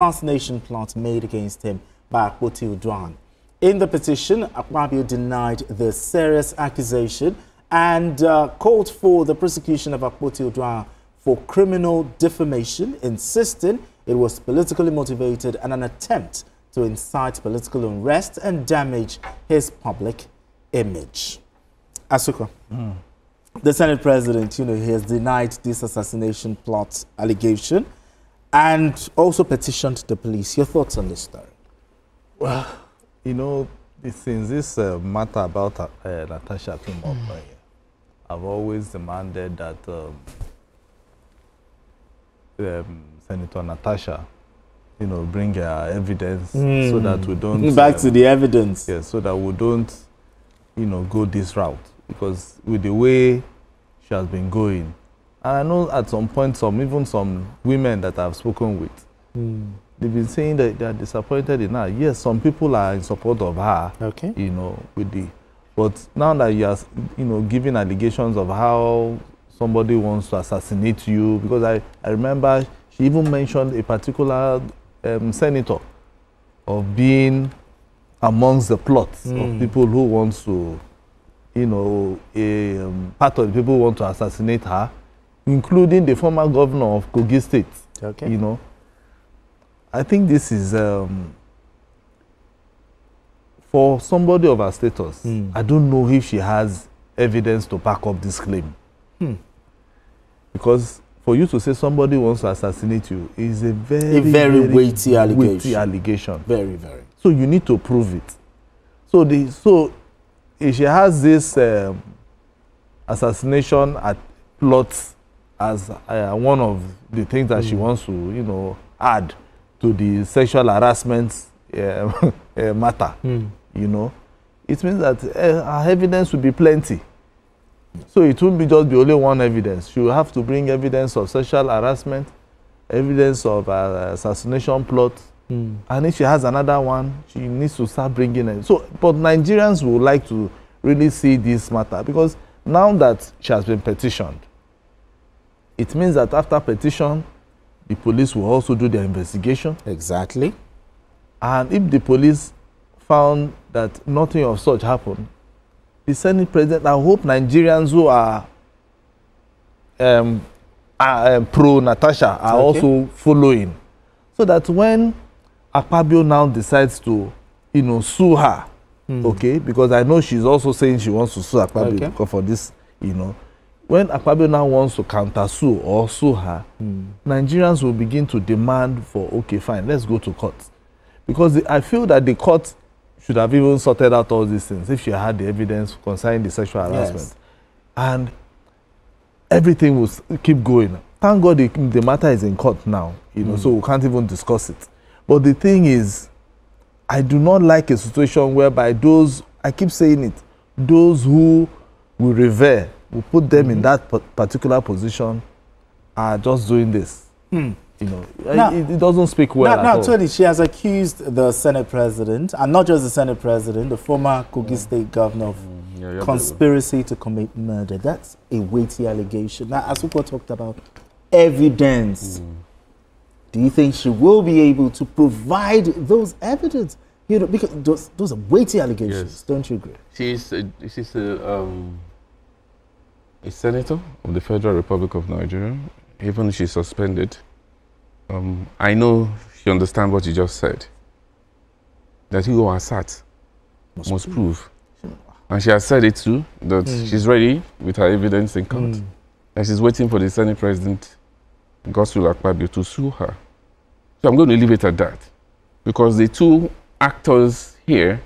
assassination plot made against him by Akpabio. In the petition, Akpabio denied the serious accusation and called for the prosecution of Akpabio for criminal defamation, insisting it was politically motivated and an attempt to incite political unrest and damage his public image. Asuka, the Senate President, he has denied this assassination plot allegation and also petitioned the police. Your thoughts on this story? Well, since this matter about Natasha came up, I've always demanded that Senator Natasha, bring her evidence so that we don't... Back to the evidence. Yeah, so that we don't, go this route. Because with the way she has been going, and I know at some point, even some women that I've spoken with, they've been saying that they are disappointed in her. Yes, some people are in support of her, okay, but now that you are, giving allegations of how somebody wants to assassinate you, because I remember she even mentioned a particular senator of being amongst the plots of people who want to, part of the people who want to assassinate her, including the former governor of Kogi State. Okay. I think this is for somebody of her status. I don't know if she has evidence to back up this claim. Because for you to say somebody wants to assassinate you is a very weighty allegation. Very, very. So you need to prove it. So if she has this assassination plot as one of the things that she wants to, add to the sexual harassment matter, it means that her evidence will be plenty. So it won't be just only one evidence. She will have to bring evidence of sexual harassment, evidence of assassination plot, and if she has another one, she needs to start bringing it. But Nigerians would like to really see this matter, because now that she has been petitioned, it means that after petition, the police will also do their investigation. Exactly. And if the police found that nothing of such happened, the Senate President, I hope Nigerians who are pro-Natasha are also following, so that when Akpabio now decides to, sue her, okay, because I know she's also saying she wants to sue Akpabio for this, when Akpabio now wants to counter-sue or sue her, Nigerians will begin to demand for, okay, fine, let's go to court. Because I feel that the court should have even sorted out all these things if she had the evidence concerning the sexual harassment. Yes. And everything will keep going. Thank God the matter is in court now, so we can't even discuss it. But the thing is, I do not like a situation whereby those, I keep saying it, those who will revere, will put them in that particular position, are just doing this. Now, it doesn't speak well at all. Now, Tony, she has accused the Senate President, and not just the Senate President, the former Kogi State Governor, of conspiracy to commit murder. That's a weighty allegation. Now, as we talked about evidence, do you think she will be able to provide those evidence? Because those are weighty allegations, don't you agree? She's a senator of the Federal Republic of Nigeria. Even she's suspended. I know she understands what you just said. That who are sat must prove. And she has said it too, that she's ready with her evidence in court. And she's waiting for the Senate President, Godswill Akpabio, to sue her. So I'm going to leave it at that. Because the two actors here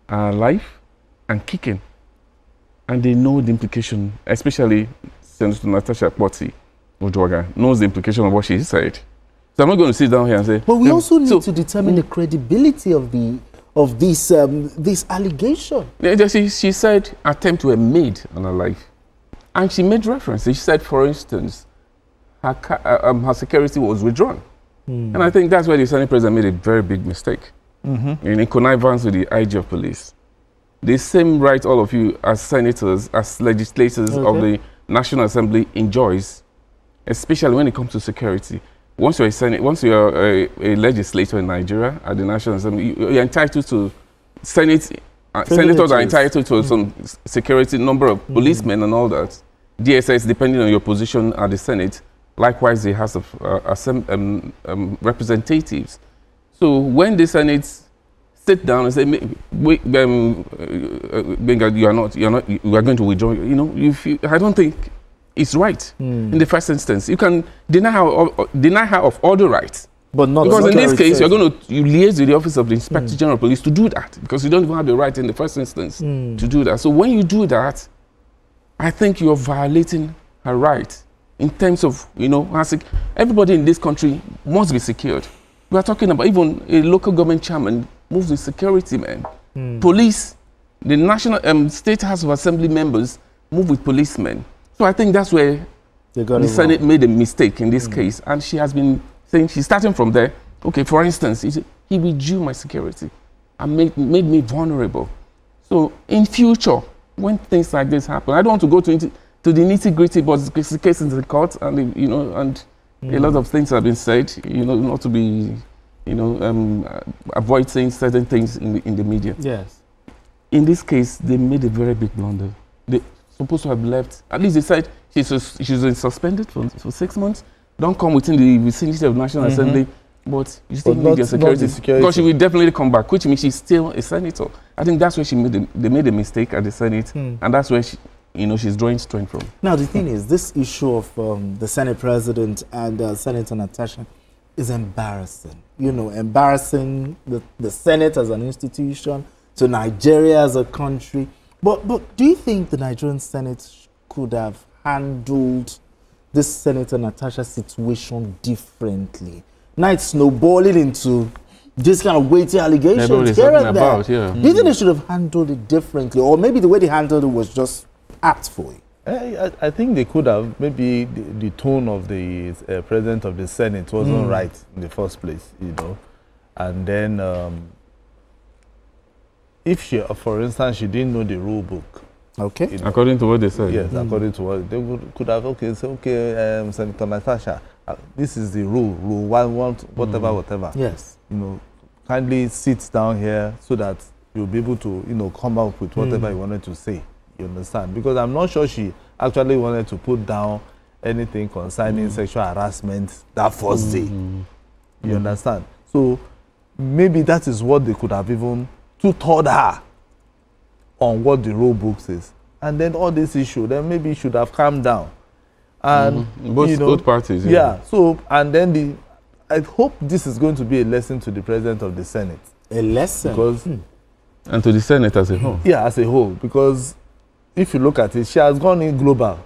are alive and kicking. And they know the implication, especially Senator Natasha Akpabio knows the implication of what she said. So I'm not going to sit down here and say... But we also need to determine the credibility of this allegation. She said attempt were made on her life. And she made reference. She said, for instance, her security was withdrawn. And I think that's where the Senate President made a very big mistake. In connivance with the IG of police. The same right all of you as senators, as legislators of the National Assembly enjoys, especially when it comes to security. once you're a Senate, once you're a legislator in Nigeria at the National Assembly, you're entitled to senators are entitled to some security, number of policemen and all that. DSS, depending on your position at the Senate, likewise the House of Representatives. So when the Senate sit down and say, Benga, you are going to withdraw, you know, I don't think it's right in the first instance. You can deny her of all the rights. But not because in this case, you liaise with the Office of the Inspector General of Police to do that, because you don't even have the right in the first instance to do that. So when you do that, I think you're violating her right in terms of, you know, everybody in this country must be secured. We are talking about even a local government chairman moves with security men. Police, the national state House of Assembly members move with policemen. So I think that's where the Senate made a mistake in this case, and she has been saying she's starting from there. Okay, for instance, he withdrew my security and made me vulnerable. So in future, when things like this happen, I don't want to go to the nitty-gritty, but it's the case in the court, and you know, and a lot of things have been said. You know, not to be, you know, avoid saying certain things in the media. Yes. In this case, they made a very big blunder. They supposed to have left. At least they said she's suspended for 6 months. Don't come within the vicinity of the National Assembly, but you still need your security. Because she will definitely come back, which means she's still a senator. I think that's where they made a mistake at the Senate, and that's where she's drawing strength from. Now, the thing is, this issue of the Senate President and Senator Natasha is embarrassing. You know, embarrassing the Senate as an institution, to Nigeria as a country. But do you think the Nigerian Senate could have handled this Senator Natasha situation differently? Now it's snowballing into this kind of weighty allegations here and there. Do you think they should have handled it differently, or maybe the way they handled it was just artful? I think they could have. Maybe the tone of the president of the Senate wasn't right in the first place, you know. And then if she, for instance, she didn't know the rule book. Okay. You know, according to what they said. Yes, according to what they could have. Senator Natasha, this is the rule 1, whatever. Yes. You know, kindly sit down here so that you'll be able to, you know, come up with whatever you wanted to say. You understand? Because I'm not sure she actually wanted to put down anything concerning sexual harassment that first day. You understand? So maybe that is what they could have even tutored her on what the rule book says, and then all this issue, then maybe should have calmed down. And both parties. Yeah. So and then I hope this is going to be a lesson to the president of the Senate. A lesson. Because and to the Senate as a whole. Yeah, as a whole, because if you look at it, she has gone in global.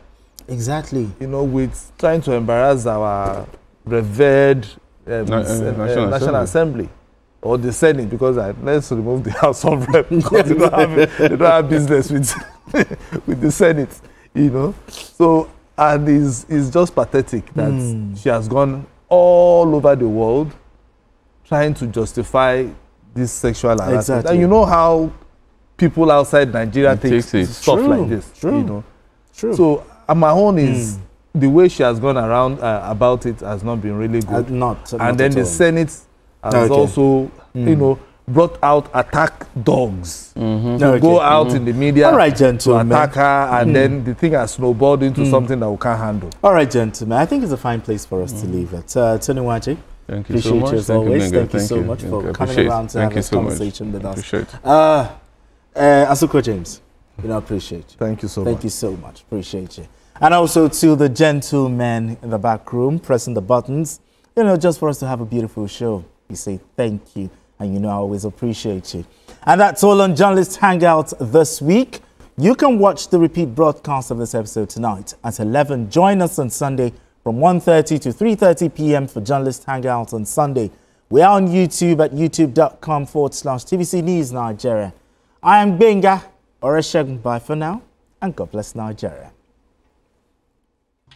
Exactly. You know, with trying to embarrass our revered National Assembly. Or the Senate, because let's remove the House of Rep, because they don't have business with the Senate, you know. So, and it's just pathetic that she has gone all over the world trying to justify this sexual harassment. Exactly. And you know how people outside Nigeria take stuff like this, you know. True. So, my own is the way she has gone around about it has not been really good. And then the Senate has also, you know, brought out attack dogs to go out in the media to attack her, and then the thing has snowballed into something that we can't handle. All right, gentlemen, I think it's a fine place for us to leave it. Tony Waji, thank you so much. Thank you so much for coming around to have this conversation with us. Asuko James, you know, appreciate you. Thank you so much. Thank you so much. Appreciate you. And also to the gentlemen in the back room pressing the buttons, you know, just for us to have a beautiful show. We say thank you, and you know I always appreciate you. And that's all on Journalist Hangout this week. You can watch the repeat broadcast of this episode tonight at 11. Join us on Sunday from 1:30 to 3:30 p.m. for Journalist Hangout on Sunday. We are on YouTube at youtube.com/TVC News Nigeria. I am Benga Oreshegun. Bye for now, and God bless Nigeria.